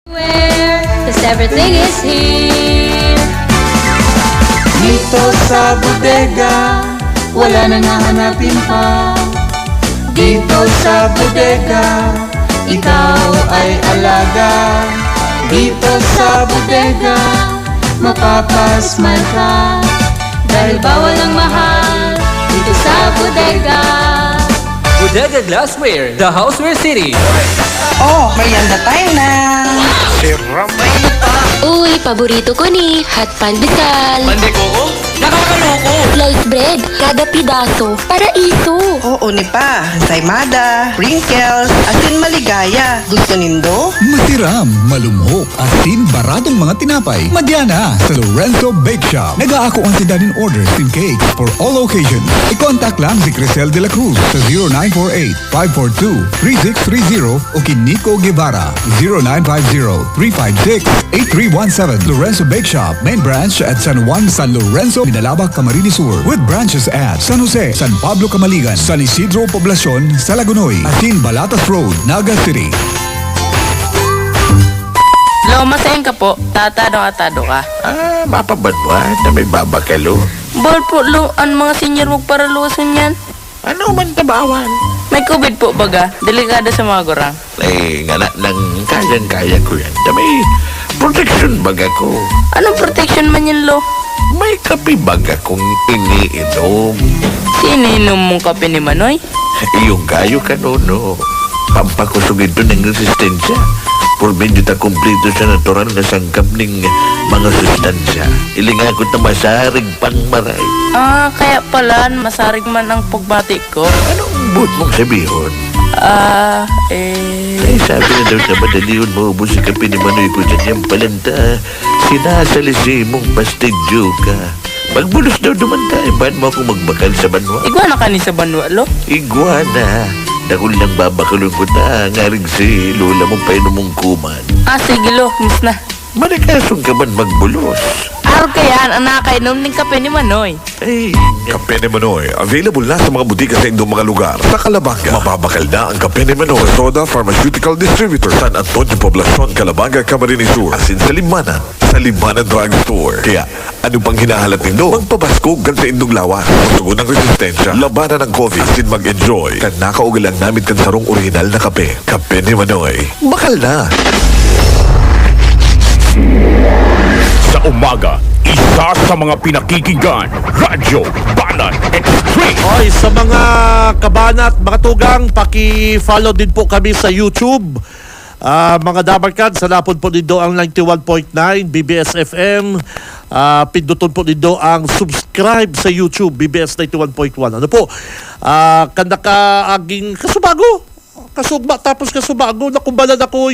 'Cause everything is here. Dito sa bodega, wala nang hahanapin pa. Dito sa bodega, ikaw ay alaga. Dito sa bodega, mapapasmile ka. Dahil bawal ang mahal, dito sa bodega. Bodega Glassware, the houseware city. Oh, merienda tayo na. Uy, paborito ko ni hot pandesal. Pandekoko? Nakakaloko! Sliced bread, kada pidaso, paraiso. Oo ni pa, saymada, wrinkles, asin maligaya. Gusto nindo? Matiram, malumhok, asin, baradong mga tinapay. Madyana sa Lorenzo Bake Shop. Nag-aako ang sindanin orders in cakes for all occasions. I-contact lang si Crisel de la Cruz sa 0948-542-3630 o Kinico Guevara 0950-356-8317. Lorenzo Bake Shop, main branch at San Juan, San Lorenzo, Minalaba, Camarines Sur, with branches at San Jose, San Pablo, Camaligan, San Isidro, Poblacion, Salagonoy, Asin, Balatas Road, Naga City. Masayin ka po, tatado-atado ka. Mapabadwad na may babakalo. Bol po, ang mga senior magparalusan yan. Ano man tabawan? May COVID po baga, delikado sa mga gurang. Nga nang kayang-kaya ko yan. Na may protection baga ko. Anong protection man yan, lo? May kape baga kong iniinom. Sininom mong kape ni Manoy? Iyong kayo kanuno. Pampakusugin doon ng resistensya. Por medyo ta kumplito sa natural na sangkap ng mga sustansya. Ilinga ko na masarig pang maray. Kaya pala, masarig man ang pagbati ko. Anong buot mong sabihon? Sabi na daw na madaliyon mo ubus ang kape ni Manoy ko dyan yung palanta. Sinasalisi mong pastidyo ka. Magbulos daw dumanta, ba't mo akong magbakal sa banwa? Iguana ka ni sa banwa, lo? Iguana. Dakul lang babakalon ko na ngaring si lola mong painom mong kuman. Sige, lo, miss na. Manakasong ka man magbulos. Araw kaya ang nakainom ng kape ni Manoy. Kape ni Manoy, available na sa mga butika sa inyong mga lugar. Sa Calabaga, mababakal na ang Kape ni Manoy. Soda Pharmaceutical Distributor, San Antonio, Poblacion, Calabaga, Camarines Sur. Asin sa Limanan, sa Limanan Drug Store. Kaya, ano pang hinahalat nindo? Magpabaskog gan sa inyong lawas. Tugon ng resistensya, labanan ng COVID. Asin mag-enjoy. Kan nakaugalang namin kan sarong original na kape. Kape ni Manoy. Bakal na! Sa umaga, isa sa mga pinakikinggan, Radyo Banat Extreme. Oy, sa mga kabanat, mga tugang, paki-follow din po kami sa YouTube. Mga Dabarkan, sa napon po dito ang 91.9 BBS FM. Pinduton po dito ang subscribe sa YouTube, BBS 91.1. Ano po? Kanda ka aging kasubago. Kasugba, tapos kasubago, nakumbalan ako,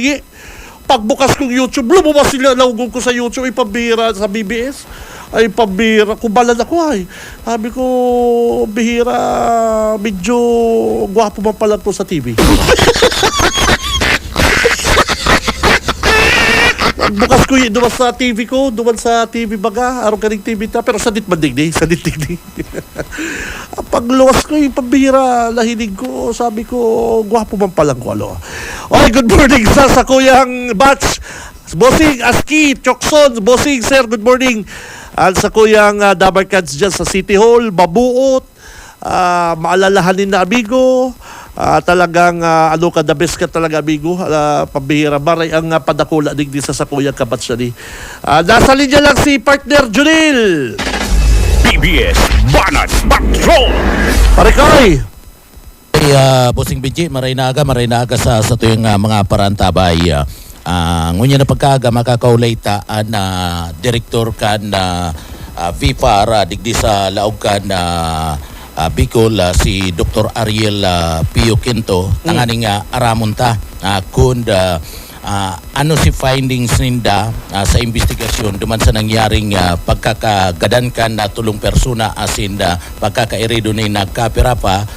pagbukas kong YouTube, lumabas sila laugong ko sa YouTube, ay pambihira sa BBS. Ay pambihira, kumbalan ako ay. Sabi ko, bihira, medyo gwapo man pala to sa TV. Bukas ko yun, duman sa TV ko, duman sa TV baga, araw kaning TV ta, pero sadit mandigdi, sadit digdi. Pagluwas ko yung pambihira, lahinig ko, sabi ko, gwapo man palang ko, alo. Okay, good morning sa kuyang batch. Bossing, Aski, Chokson, Bossing, sir, good morning. At sa kuyang Dabarkans dyan sa City Hall, Mabuot, maalalahanin na amigo, talagang ano ka, the best ka talaga amigo, pambihira baray ang padakula digdi sa kuyang kabatch ni. Nasa linya lang si partner Junil. PBS Banat Patrol. Parikoy! Bossing Benji, maray na aga sa tuyong mga parantabay. Ngunya na pagkaga makakaulay taan na direktor kan na VFAR digdi sa laog kan na Bicol, si Dr. Ariel Pio Quinto, tanganing aramunta kung ano si findings ninda sa investigasyon duman sa nangyaring pagkakagadan kan na tulong persona asin pagkakairido ni nagkapira pa